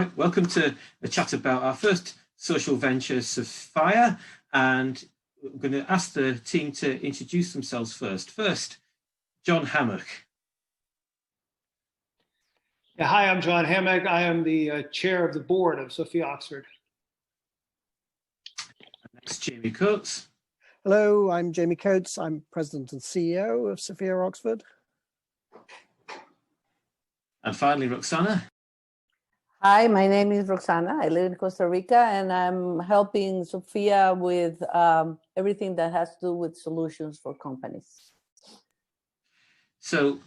Right, welcome to a chat about our first social venture, sOPHIa, and I'm going to ask the team to introduce themselves first. First, John Hammock. Yeah, hi, I'm John Hammock. I am the chair of the board of sOPHIa Oxford. Next, Jamie Coates. Hello, I'm Jamie Coates. I'm president and CEO of sOPHIa Oxford. And finally, Roxana. Hi, my name is Roxana. I live in Costa Rica, and I'm helping sOPHIa with everything that has to do with solutions for companies. So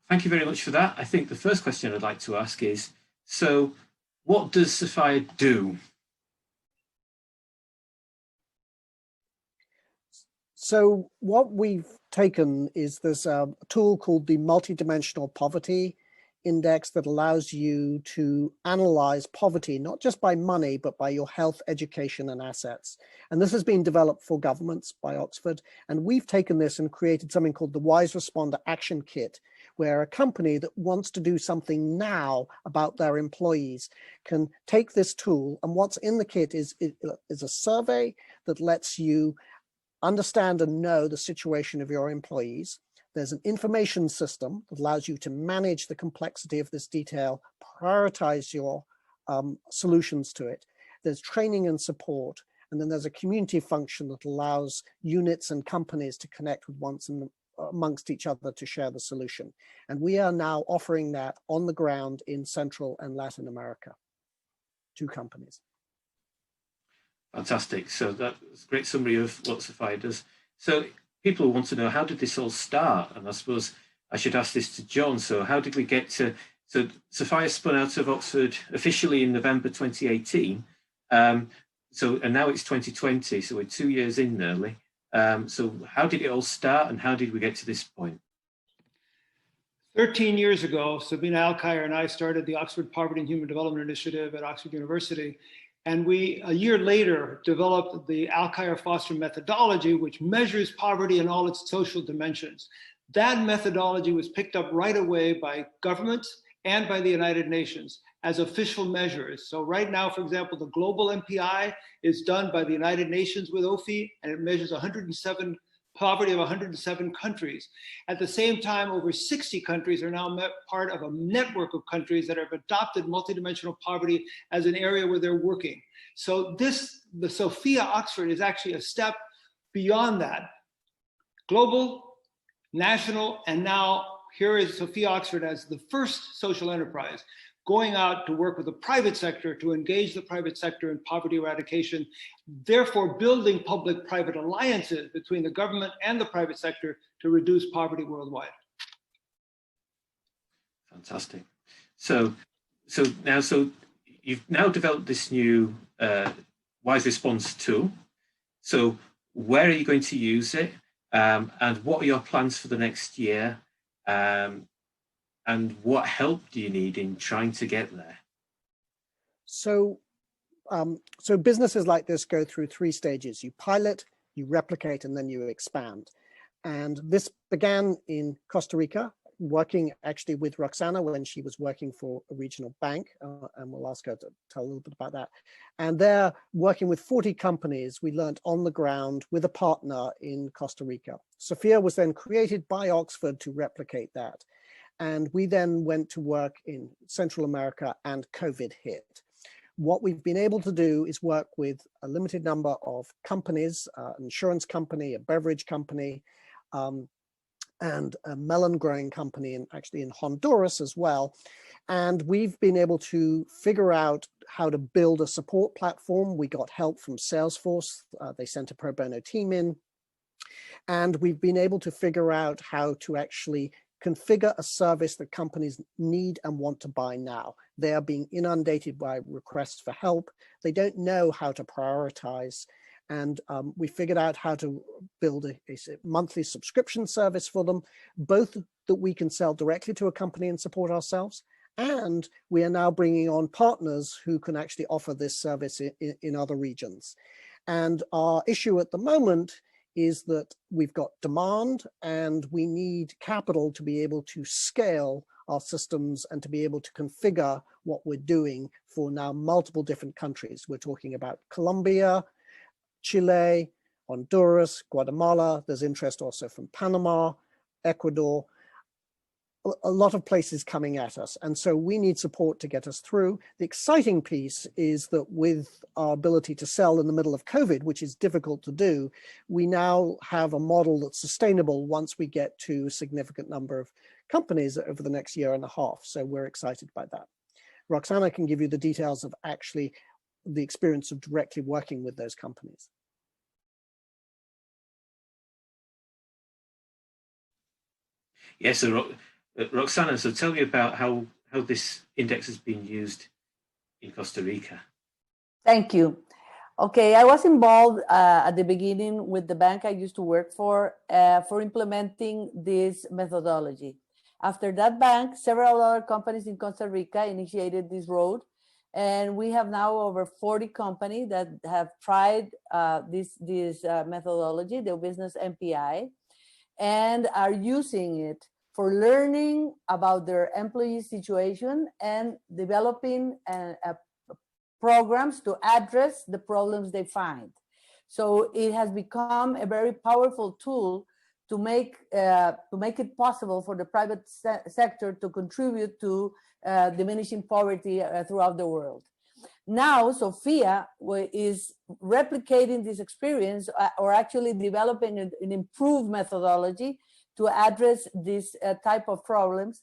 thank you very much for that. I think the first question I'd like to ask is, so what does sOPHIa do? So what we've taken is there's a tool called the Multidimensional Poverty Index that allows you to analyze poverty, not just by money, but by your health, education, and assets. And this has been developed for governments by Oxford. And we've taken this and created something called the Wise Responder Action Kit, where a company that wants to do something now about their employees can take this tool. And what's in the kit is a survey that lets you understand and know the situation of your employees. There's an information system that allows you to manage the complexity of this detail, prioritize your solutions to it. There's training and support. And then there's a community function that allows units and companies to connect with amongst each other to share the solution. And we are now offering that on the ground in Central and Latin America to companies. Fantastic. So that's a great summary of what sOPHIa does. So people want to know, how did this all start? And I suppose I should ask this to John. So how did we get to, so sOPHIa spun out of Oxford officially in November 2018. And now it's 2020, so we're 2 years in nearly. So how did it all start and how did we get to this point? 13 years ago, Sabina Alkire and I started the Oxford Poverty and Human Development Initiative at Oxford University. And we, a year later, developed the Alkire-Foster methodology, which measures poverty in all its social dimensions. That methodology was picked up right away by governments and by the United Nations as official measures. So right now, for example, the global MPI is done by the United Nations with OPHI, and it measures poverty of 107 countries. At the same time, over 60 countries are now part of a network of countries that have adopted multidimensional poverty as an area where they're working. So the sOPHIa Oxford is actually a step beyond that. Global, national, and now here is sOPHIa Oxford as the first social enterprise going out to work with the private sector to engage the private sector in poverty eradication, therefore building public-private alliances between the government and the private sector to reduce poverty worldwide. Fantastic. So you've now developed this new Wise Response tool. So where are you going to use it? And what are your plans for the next year? And what help do you need in trying to get there? So businesses like this go through 3 stages. You pilot, you replicate, and then you expand. And this began in Costa Rica, working actually with Roxana when she was working for a regional bank, and we'll ask her to tell a little bit about that. And there, working with 40 companies, we learned on the ground with a partner in Costa Rica. sOPHIa was then created by Oxford to replicate that. And we then went to work in Central America and COVID hit. What we've been able to do is work with a limited number of companies, an insurance company, a beverage company, and a melon growing company, and actually in Honduras as well. And we've been able to figure out how to build a support platform. We got help from Salesforce. They sent a pro bono team in. And we've been able to figure out how to actually configure a service that companies need and want to buy now. They are being inundated by requests for help. They don't know how to prioritize. And we figured out how to build a monthly subscription service for them, both that we can sell directly to a company and support ourselves. And we are now bringing on partners who can actually offer this service in other regions. And our issue at the moment is that we've got demand and we need capital to be able to scale our systems and to be able to configure what we're doing for now multiple different countries. We're talking about Colombia, Chile, Honduras, Guatemala. There's interest also from Panama, Ecuador, a lot of places coming at us. And so we need support to get us through. The exciting piece is that with our ability to sell in the middle of COVID, which is difficult to do, we now have a model that's sustainable once we get to a significant number of companies over the next year and a half. So we're excited by that. Roxana can give you the details of actually the experience of directly working with those companies. Yes, so Roxana, so tell me about how this index has been used in Costa Rica. Thank you. Okay, I was involved at the beginning with the bank I used to work for implementing this methodology. After that bank, several other companies in Costa Rica initiated this road, and we have now over 40 companies that have tried this methodology, the business MPI, and are using it for learning about their employee situation and developing programs to address the problems they find. So it has become a very powerful tool to make it possible for the private sector to contribute to diminishing poverty throughout the world. Now, sOPHIa is replicating this experience or actually developing an improved methodology to address this type of problems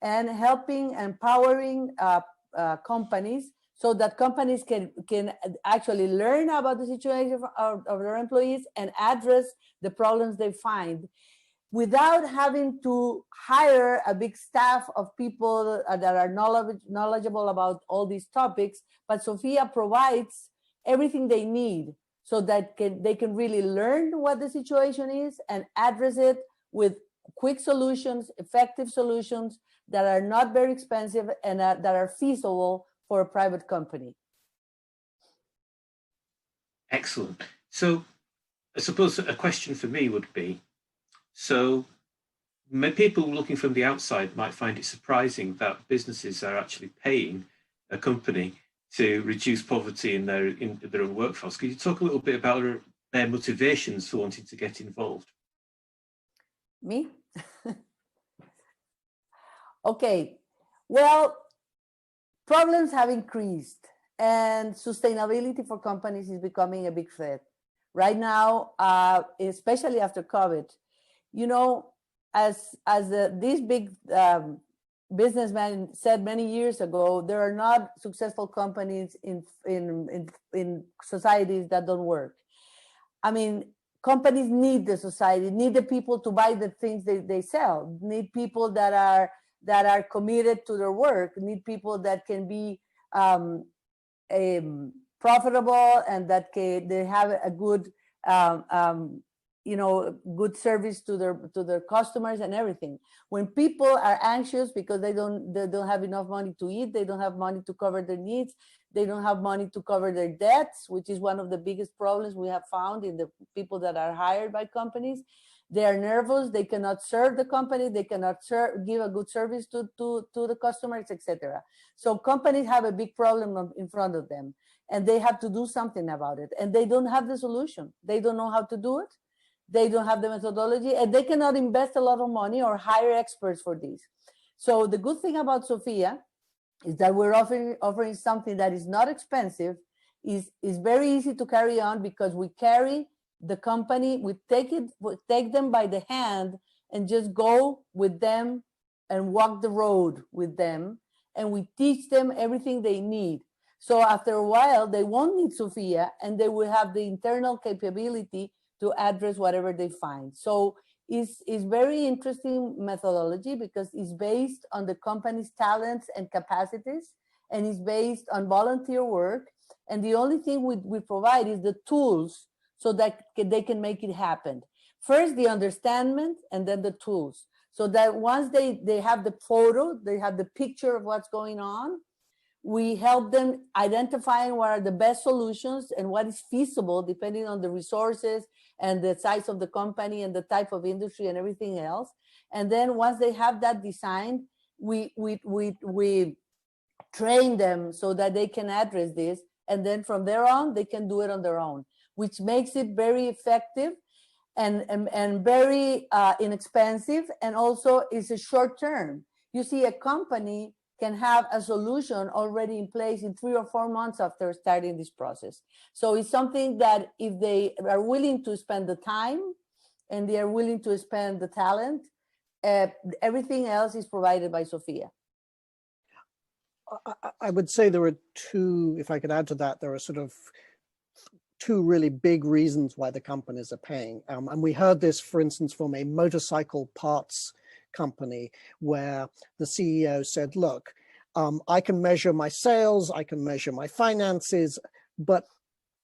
and helping, empowering companies so that companies can actually learn about the situation of their employees and address the problems they find without having to hire a big staff of people that are knowledgeable about all these topics. But sOPHIa provides everything they need so that they can really learn what the situation is and address it with quick solutions, effective solutions that are not very expensive and that are feasible for a private company. Excellent. So I suppose a question for me would be, so people looking from the outside might find it surprising that businesses are actually paying a company to reduce poverty in their own workforce. Could you talk a little bit about their motivations for wanting to get involved? Me? Okay, well, problems have increased and sustainability for companies is becoming a big threat. Right now, especially after COVID, you know, as these big businessmen said many years ago, there are not successful companies in societies that don't work. I mean, companies need the society, need the people to buy the things they sell, need people that are committed to their work, need people that can be profitable and that they have a good good service to their customers and everything. When people are anxious because they don't have enough money to eat, they don't have money to cover their needs, they don't have money to cover their debts, which is one of the biggest problems we have found in the people that are hired by companies. They are nervous, they cannot serve the company, they cannot give a good service to the customers, etc. So companies have a big problem in front of them and they have to do something about it. And they don't have the solution. They don't know how to do it. They don't have the methodology and they cannot invest a lot of money or hire experts for this. So the good thing about sOPHIa is that we're offering something that is not expensive, is very easy to carry on because we carry the company, we take them by the hand and just go with them and walk the road with them. And we teach them everything they need. So after a while, they won't need sOPHIa and they will have the internal capability to address whatever they find. So it's very interesting methodology because it's based on the company's talents and capacities and it's based on volunteer work. And the only thing we provide is the tools so that they can make it happen. First, the understanding and then the tools. So that once they have the photo, they have the picture of what's going on, we help them identifying what are the best solutions and what is feasible depending on the resources and the size of the company and the type of industry and everything else. And then once they have that designed, we train them so that they can address this, and then from there on they can do it on their own, which makes it very effective and very inexpensive, and also is a short term. You see, a company can have a solution already in place in 3 or 4 months after starting this process. So it's something that if they are willing to spend the time and they are willing to spend the talent, everything else is provided by sOPHIa. I would say there are two, if I could add to that, there are sort of two really big reasons why the companies are paying. And we heard this, for instance, from a motorcycle parts company where the CEO said, look, I can measure my sales, I can measure my finances, but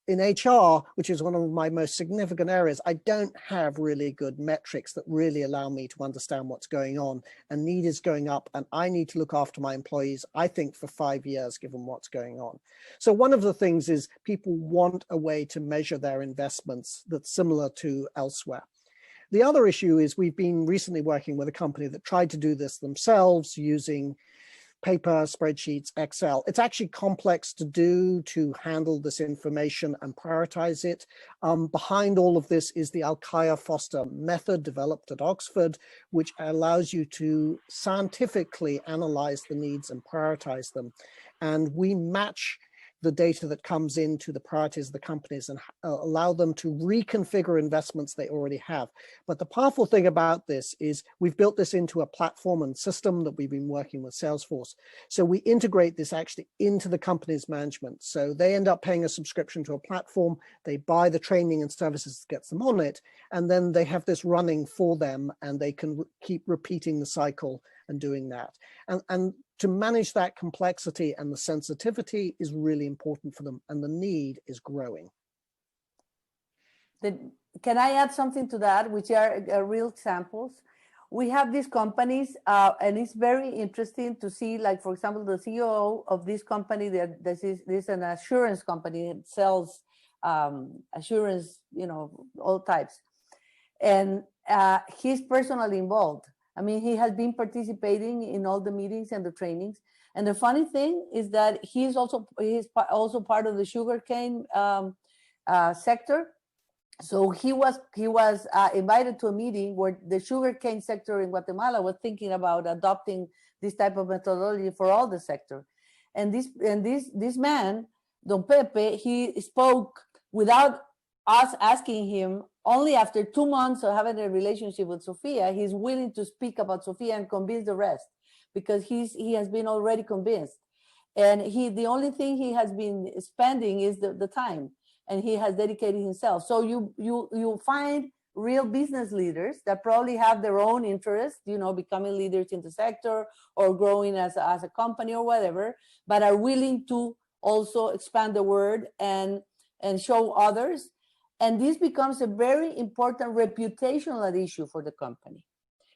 in HR, which is one of my most significant areas, I don't have really good metrics that really allow me to understand what's going on, and need is going up, and I need to look after my employees, I think, for 5 years, given what's going on. So one of the things is people want a way to measure their investments that's similar to elsewhere. The other issue is we've been recently working with a company that tried to do this themselves using paper, spreadsheets, Excel. It's actually complex to do, to handle this information and prioritize it. Behind all of this is the Alkire-Foster method developed at Oxford, which allows you to scientifically analyze the needs and prioritize them. And we match the data that comes into the priorities of the companies and allow them to reconfigure investments they already have. But the powerful thing about this is we've built this into a platform and system that we've been working with Salesforce. So we integrate this actually into the company's management. So they end up paying a subscription to a platform, they buy the training and services that gets them on it, and then they have this running for them, and they can keep repeating the cycle and doing that. And to manage that complexity and the sensitivity is really important for them, and the need is growing. Can I add something to that, which are real examples? We have these companies, and it's very interesting to see, like, for example, the CEO of this company, this is an assurance company that sells assurance, you know, all types. And he's personally involved. I mean, he has been participating in all the meetings and the trainings. And the funny thing is that he's also part of the sugarcane sector. So he was invited to a meeting where the sugarcane sector in Guatemala was thinking about adopting this type of methodology for all the sector. And this man, Don Pepe, he spoke without us asking him. Only after 2 months of having a relationship with sOPHIa, he's willing to speak about sOPHIa and convince the rest, because he has been already convinced. And the only thing he has been spending is the time, and he has dedicated himself. So you find real business leaders that probably have their own interest, you know, becoming leaders in the sector or growing as a company or whatever, but are willing to also expand the word and show others. And this becomes a very important reputational issue for the company.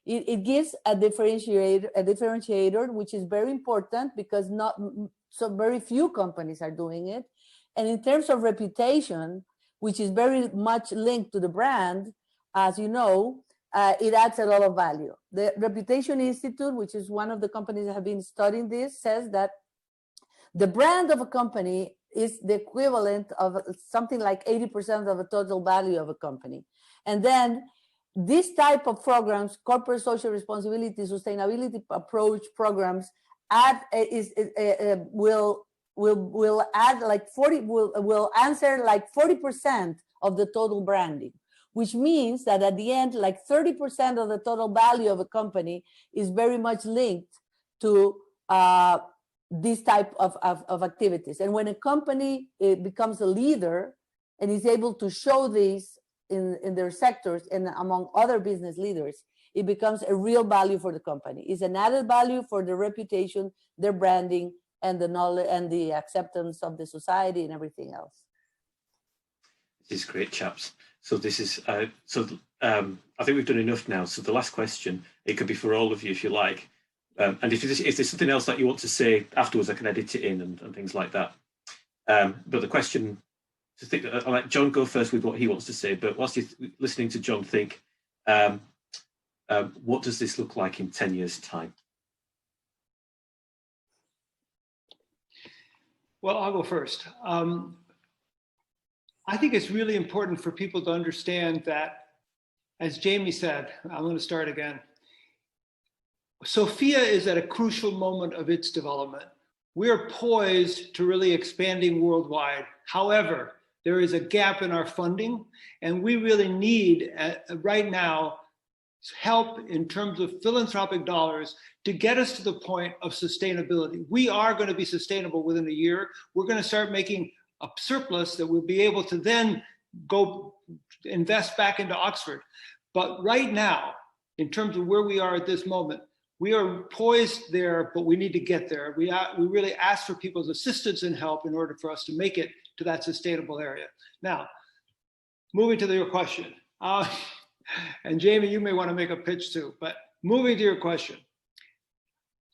It gives a differentiator, which is very important because not so very few companies are doing it. And in terms of reputation, which is very much linked to the brand, as you know, it adds a lot of value. The Reputation Institute, which is one of the companies that have been studying this, says that the brand of a company is the equivalent of something like 80% of the total value of a company. And then this type of programs, corporate social responsibility, sustainability approach programs, will answer like 40% of the total branding, which means that at the end, like 30% of the total value of a company is very much linked to this type of activities. And when a company becomes a leader and is able to show these in their sectors and among other business leaders, it becomes a real value for the company. It's an added value for their reputation, their branding, and the knowledge and the acceptance of the society and everything else. This is great, chaps. So this is I think we've done enough now. So the last question, it could be for all of you if you like. And if there's something else that you want to say afterwards, I can edit it in and things like that. But the question, to think, I'll let John go first with what he wants to say. But whilst you're listening to John think, what does this look like in 10 years' time? Well, I'll go first. I think it's really important for people to understand that, as Jamie said, I'm going to start again. sOPHIa is at a crucial moment of its development. We are poised to really expanding worldwide. However, there is a gap in our funding, and we really need right now help in terms of philanthropic dollars to get us to the point of sustainability. We are going to be sustainable within a year. We're going to start making a surplus that we'll be able to then go invest back into Oxford. But right now, in terms of where we are at this moment, we are poised there, but we need to get there. We really ask for people's assistance and help in order for us to make it to that sustainable area. Now, moving to your question. And Jamie, you may want to make a pitch too, but moving to your question.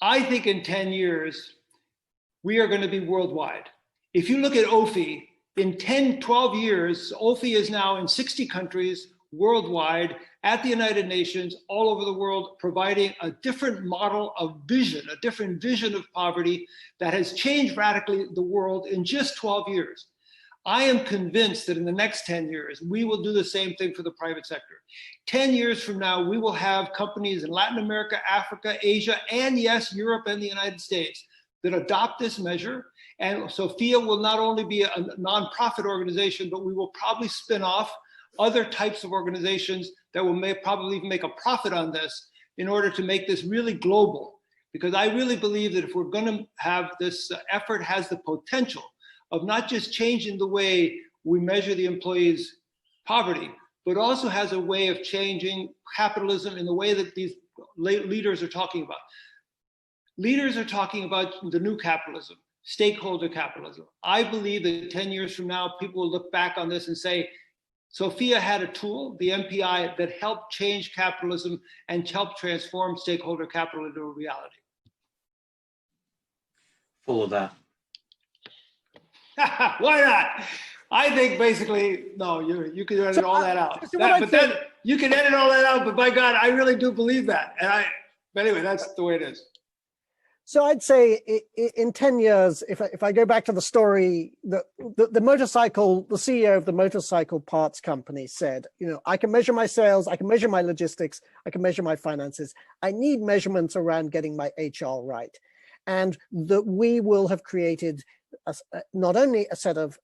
I think in 10 years, we are going to be worldwide. If you look at OPHI, in 10, 12 years, OPHI is now in 60 countries worldwide, at the United Nations, all over the world, providing a different model of vision, a different vision of poverty that has changed radically the world in just 12 years. I am convinced that in the next 10 years, we will do the same thing for the private sector. 10 years from now, we will have companies in Latin America, Africa, Asia, and yes, Europe and the United States that adopt this measure. And sOPHIa will not only be a nonprofit organization, but we will probably spin off other types of organizations that will probably even make a profit on this in order to make this really global. Because I really believe that if we're going to have this effort has the potential of not just changing the way we measure the employees' poverty, but also has a way of changing capitalism in the way that these leaders are talking about. Leaders are talking about the new capitalism, stakeholder capitalism. I believe that 10 years from now, people will look back on this and say, sOPHIa had a tool, the MPI, that helped change capitalism and helped transform stakeholder capital into a reality. Full of that. Why not? I think basically, no, you can edit all that out. Then you can edit all that out, but by God, I really do believe that. But anyway, that's the way it is. So I'd say in 10 years, if I go back to the story, the motorcycle, the CEO of the motorcycle parts company said, I can measure my sales, I can measure my logistics, I can measure my finances. I need measurements around getting my HR right. And that we will have created not only a set of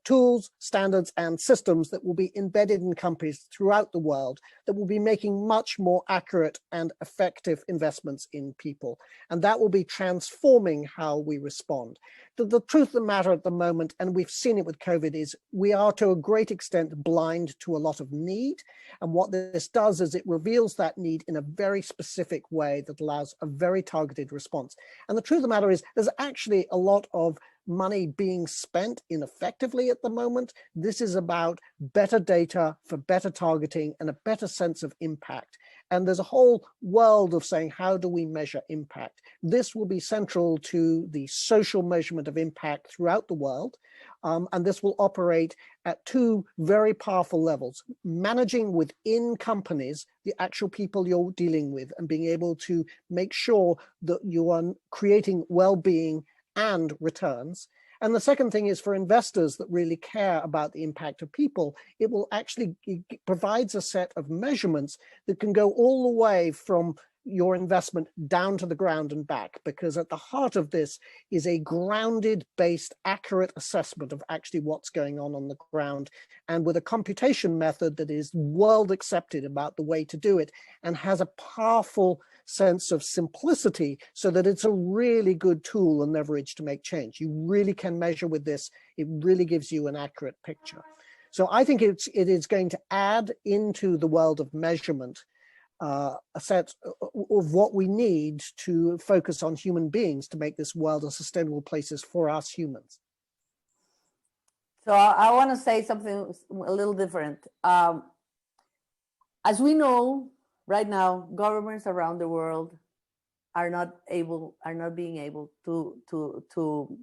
tools, standards, and systems that will be embedded in companies throughout the world that will be making much more accurate and effective investments in people. And that will be transforming how we respond. The truth of the matter at the moment, and we've seen it with COVID, is we are to a great extent blind to a lot of need. And what this does is it reveals that need in a very specific way that allows a very targeted response. And the truth of the matter is there's actually a lot of money being spent ineffectively at the moment. This is about better data for better targeting and a better sense of impact. And there's a whole world of saying, how do we measure impact? This will be central to the social measurement of impact throughout the world. And this will operate at two very powerful levels: managing within companies the actual people you're dealing with and being able to make sure that you are creating well-being and returns. And the second thing is for investors that really care about the impact of people, it will actually provides a set of measurements that can go all the way from your investment down to the ground and back, because at the heart of this is a grounded based accurate assessment of actually what's going on the ground, and with a computation method that is world accepted about the way to do it and has a powerful sense of simplicity so that it's a really good tool and leverage to make change. You really can measure with this. It really gives you an accurate picture. So I think it is going to add into the world of measurement a set of what we need to focus on human beings to make this world a sustainable place for us humans. So I want to say something a little different. As we know, right now, governments around the world are not being able to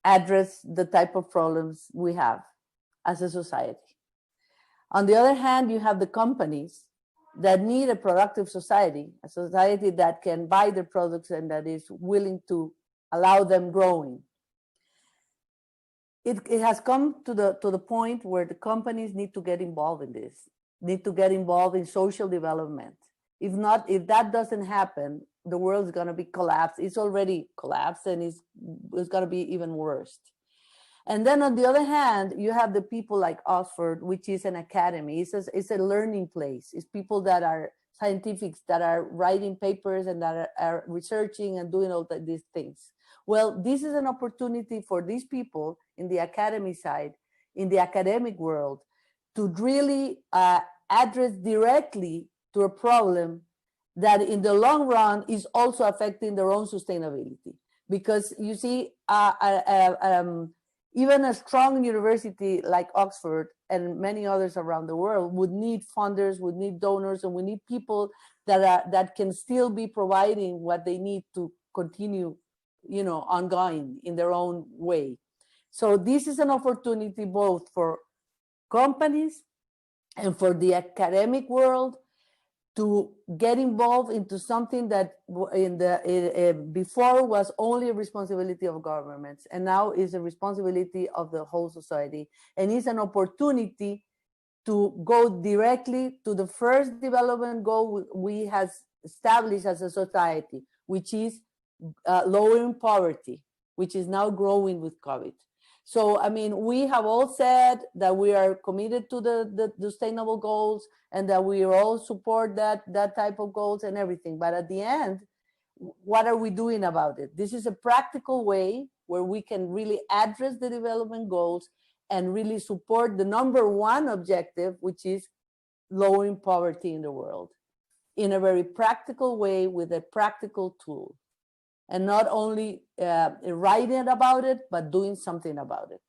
address the type of problems we have as a society. On the other hand, you have the companies that need a productive society, a society that can buy their products and that is willing to allow them growing. it has come to the point where the companies need to get involved in this, need to get involved in social development. If not, if that doesn't happen, the world is going to be collapsed. It's already collapsed, and it's going to be even worse. And then on the other hand, you have the people like Oxford, which is an academy. It's a learning place. It's people that are scientifics, that are writing papers and that are researching and doing all these things. Well, this is an opportunity for these people in the academy side, in the academic world, to really address directly to a problem that in the long run is also affecting their own sustainability. Because you see, even a strong university like Oxford and many others around the world would need funders, would need donors, and we need people that can still be providing what they need to continue, ongoing in their own way. So this is an opportunity both for companies and for the academic world to get involved into something that before was only a responsibility of governments, and now is a responsibility of the whole society, and is an opportunity to go directly to the first development goal we have established as a society, which is lowering poverty, which is now growing with COVID. So, I mean, we have all said that we are committed to the sustainable goals and that we all support that type of goals and everything. But at the end, what are we doing about it? This is a practical way where we can really address the development goals and really support the number one objective, which is lowering poverty in the world, in a very practical way with a practical tool. And not only writing about it, but doing something about it.